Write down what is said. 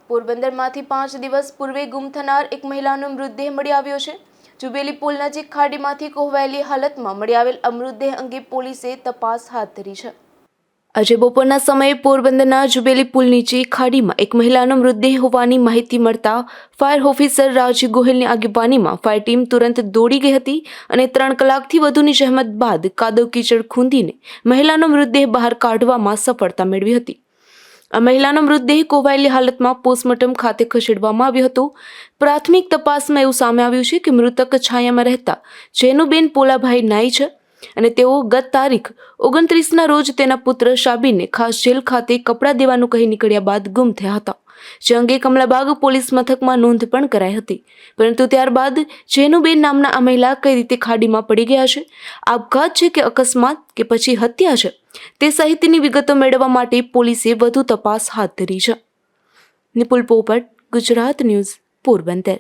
પોરબંદરમાંથી 5 દિવસ પૂર્વે ગુમ થનાર એક મહિલાનો મૃતદેહ મળી આવ્યો છે। જુબેલી પુલ નજીક ખાડીમાંથી કોહવાયેલી હાલતમાં મળી આવેલ આ મૃતદેહ અંગે પોલીસે તપાસ હાથ ધરી છે। આજે બપોરના સમયે પોરબંદરના જુબેલી પુલ નીચે ખાડીમાં એક મહિલાનો મૃતદેહ હોવાની માહિતી મળતા ફાયર ઓફિસર રાજ ગોહિલની આગેવાનીમાં ફાયર ટીમ તુરંત દોડી ગઈ હતી અને 3 કલાકથી વધુની જહેમત બાદ કાદવ કીચડ ખૂંદીને મહિલાનો મૃતદેહ બહાર કાઢવામાં સફળતા મેળવી હતી। આ મહિલાનો મૃતદેહ કોહવાયેલી હાલતમાં પોસ્ટમોર્ટમ ખાતે ખસેડવામાં આવ્યો હતો। પ્રાથમિક તપાસમાં એવું સામે આવ્યું છે કે મૃતક છાયામાં રહેતા જેનુબેન પોલાભાઈ નાઈ છે અને તેઓ ગત તારીખ 29ના રોજ તેના પુત્ર શાબીરને ખાસ જેલ ખાતે કપડાં દેવાનું કહી નીકળ્યા બાદ ગુમ થયા હતા, જે અંગે કમલાબાગ પોલીસ મથકમાં નોંધ પણ કરાઈ હતી। પરંતુ ત્યારબાદ જેનુબેન નામના આ મહિલા કઈ રીતે ખાડીમાં પડી ગયા છે, આપઘાત છે કે અકસ્માત કે પછી હત્યા છે, તે સહિતની વિગતો મેળવવા માટે પોલીસે વધુ તપાસ હાથ ધરી છે। નિપુલ પોપટ, ગુજરાત ન્યૂઝ, પોરબંદર।